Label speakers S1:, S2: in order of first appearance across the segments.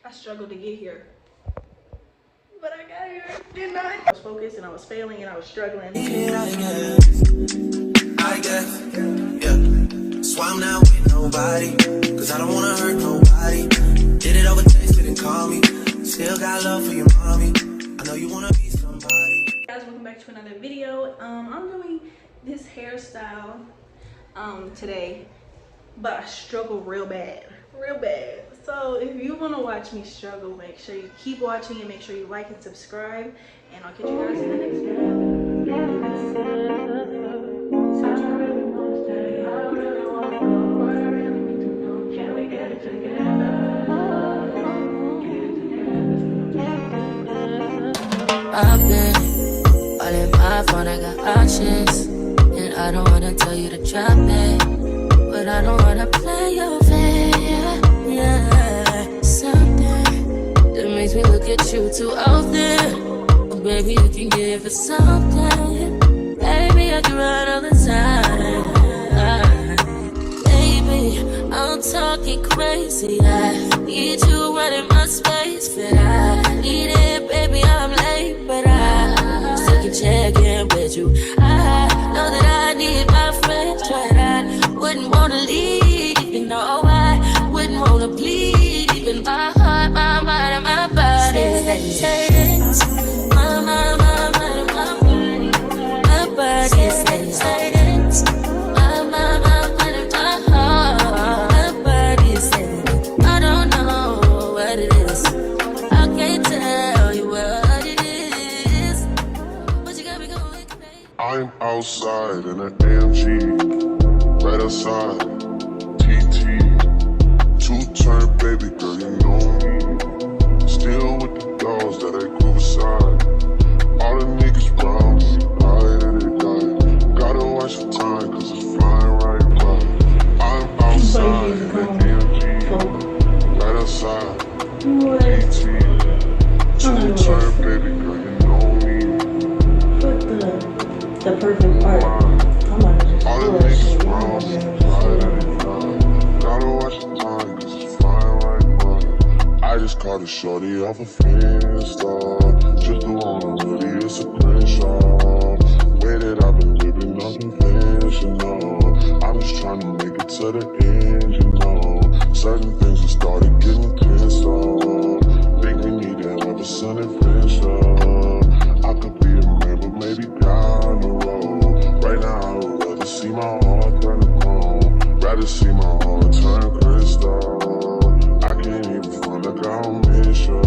S1: I struggled to get here, but I got here, didn't I? I was focused and I was failing and I was struggling.
S2: I guess, yeah. So I'm not with nobody, cause I don't wanna hurt nobody. Did it over text, didn't call me. Still got love for your mommy. I know you wanna be somebody.
S1: Guys, welcome back to another video. I'm doing this hairstyle today, but I struggle real bad. So if you want to watch me struggle, make sure you keep watching and make sure you like and subscribe, and I'll catch you guys in the next
S3: I've been all in my phone, I got options, and I don't wanna tell you to drop it, but I don't wanna play your fair, yeah. Something that makes me look at you too often. But baby, you can give it something. Baby, I can run all the time. Baby, I'm talking crazy. I need you running my space, but I need it, baby. I'm late, but I still can check in with you. I know that I need my friends, but I wouldn't wanna leave. You know, I wouldn't wanna bleed. Even my heart, my mind, and my body. Say it. My mind, and my body. My body says it. My mind, and my heart. My body says it. I don't know what it is. I can't tell you what it is. But you got me going crazy.
S4: I'm outside in an AMG, right outside, TT, two-turn baby girl, you know me. Still with the dogs that I grew beside. All the niggas round me, they die. Gotta watch the time, cause it's flying right by. I'm outside in an AMG, right outside, TT, two-turn baby girl, you know me.
S5: The perfect part. I'm gonna just
S4: All the niggas round me, gotta watch the time, cause it's flying right by. I just caught a shorty off a Finsta. Just the one I'm really, it's a screenshot. Way that I've been living unconventional. I'm just trying to make it to the end, you know. Certain things have started getting pissed off. Think we need to have a sun adventure. I could be a man, but maybe down the road. Right now, I would rather see my heart turn to chrome. Rather see my heart turn crystal. I can't even find a girl I'll miss you.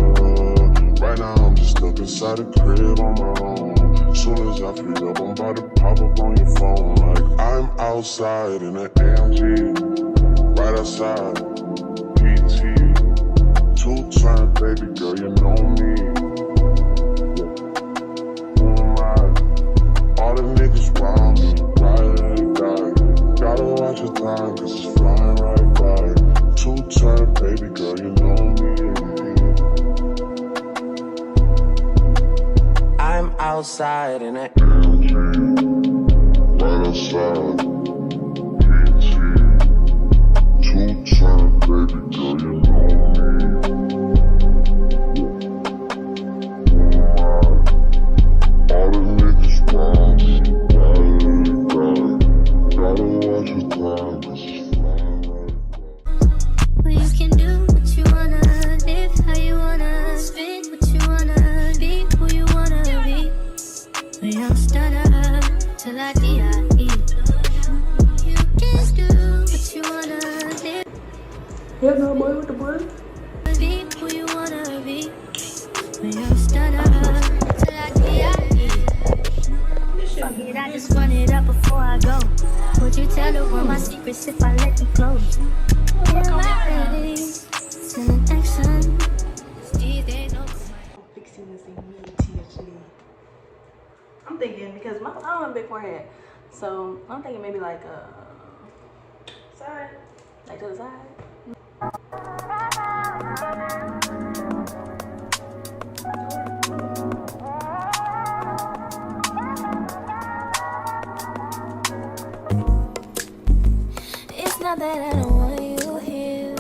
S4: Right now, I'm just stuck inside the crib on my own. Soon as I free up, I'm about to pop up on your phone. Like I'm outside in an AMG, right outside, PT, two-turn baby girl, you know me. All the niggas round me, right die. Gotta watch the time, cause it's flying right by. Two-turn baby girl, you know me.
S2: I'm outside in it.
S4: Right outside, PT, two-turn baby girl, you know me. All the niggas round me, right. Gotta watch the time, cause it's flying right by.
S6: Well, you can do what you wanna, live how you wanna, spin what you wanna, be who you wanna be. But I'm stunner till I die. You can do what you wanna, live,
S1: Yeah, no boy with the boy.
S6: be who you wanna be. But I'm stunner till I die. Fuck it, I just run it up before I go. Would you tell the world my secrets if I let you close? Sending action.
S1: Fixing this immediately. I'm thinking because I don't have a big forehead, so I'm thinking maybe like side, like to the side.
S6: It's not that I don't want you here.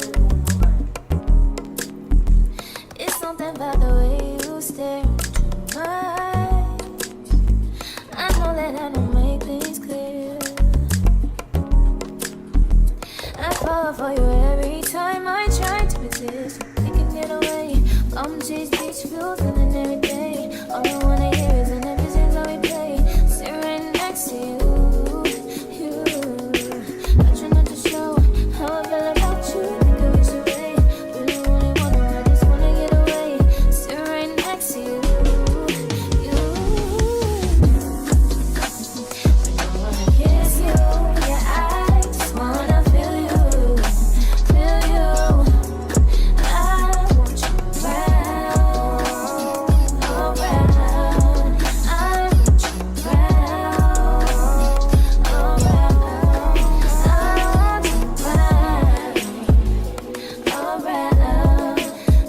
S3: around.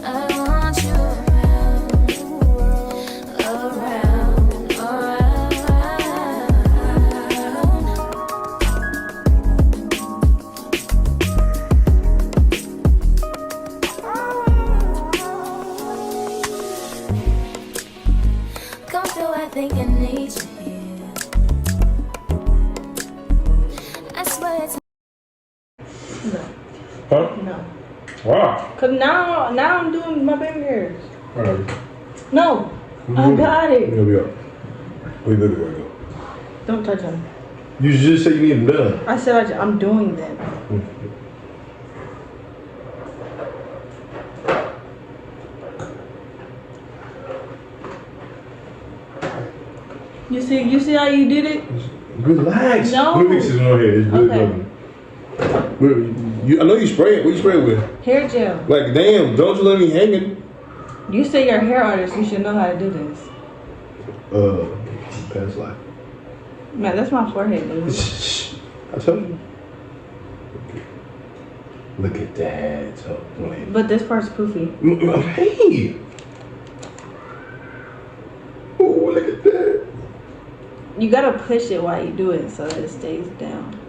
S3: I want you around, around, around. Come through, I think I need you here. I swear it's
S7: Huh?
S5: No.
S7: Wow.
S5: Cause now I'm doing my baby hairs.
S7: Alright.
S5: No, I got it.
S7: Here we go. Wait, let me go.
S5: Don't touch them.
S7: You just said you need them done.
S5: I said I'm doing them. You see how you did it?
S7: Relax.
S5: No.
S7: Let me fix this on here. It's good.
S5: Okay.
S7: I know you spray it. What you spray it with?
S5: Hair gel.
S7: Like, damn, don't you let me hanging.
S5: You say you're a hair artist. You should know how to do this.
S7: Past life.
S5: Man, that's my forehead, dude.
S7: I told you. Look at that. So,
S5: But this part's poofy.
S7: hey. Oh, look at that.
S5: You gotta push it while you do it so that it stays down.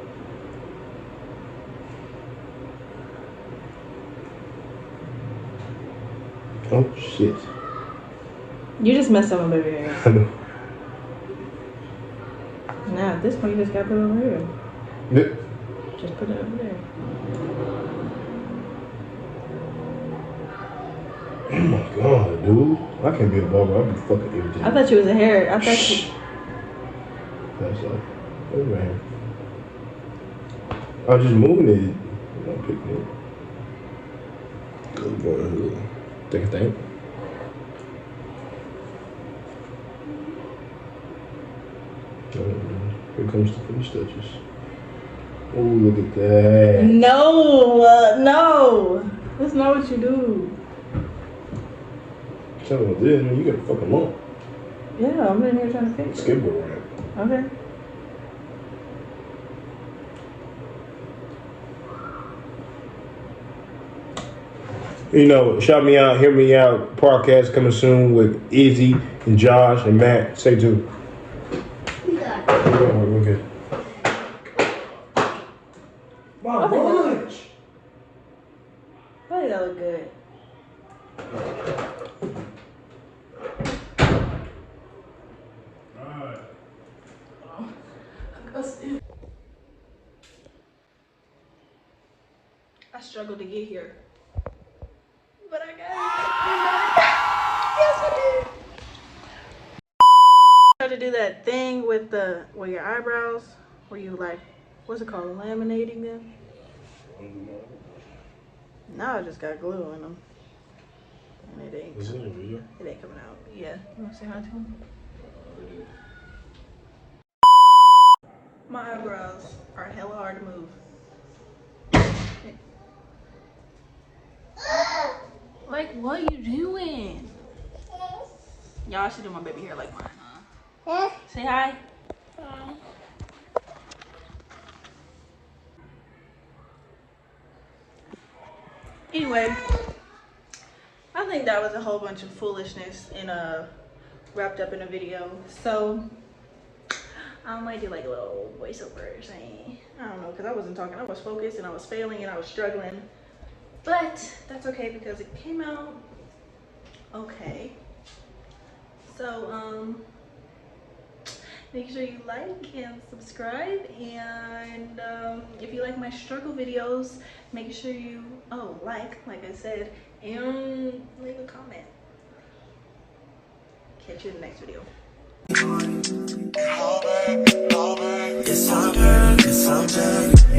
S7: Oh, shit.
S5: You just messed up my baby hair.
S7: I know.
S5: Now at this point, you just gotta put it over here.
S7: Yeah.
S5: Just put it over there.
S7: Oh my god, dude. I can't be a barber. I'd be fucking irritated.
S5: I thought you was a hair. I thought you.
S7: That's all. What's my hair? I was just moving it. I'm not picking it. Good boy. Take a thing. Here comes the finish touches. Oh, look at that.
S5: No, no. That's not what you do.
S7: Tell me what this, man. You got a fucking lump.
S5: Yeah, I'm in here trying to fix it.
S7: Skateboard ramp.
S5: Okay.
S7: You know, shout me out, hear me out. Podcast coming soon with Izzy and Josh and Matt. Stay tuned. We're good. My lunch.
S5: I think that look good.
S1: I struggled to get here, but I got it. Yes, I did. Try to do that thing with your eyebrows, where you like, what's it called, laminating them. Now I just got glue in them, and it ain't coming out. Yeah, you wanna say hi to him? My eyebrows are hella hard to move. Like, what are you doing? Y'all should do my baby hair like mine, huh? Say hi. Hi. Anyway, I think that was a whole bunch of foolishness and wrapped up in a video. So I might do like a little voiceover saying, I don't know, because I wasn't talking. I was focused and I was failing and I was struggling. But that's okay because it came out okay. So make sure you like and subscribe, and if you like my struggle videos, make sure you like I said, and leave a comment. Catch you in the next video.
S2: It's all good, it's all good.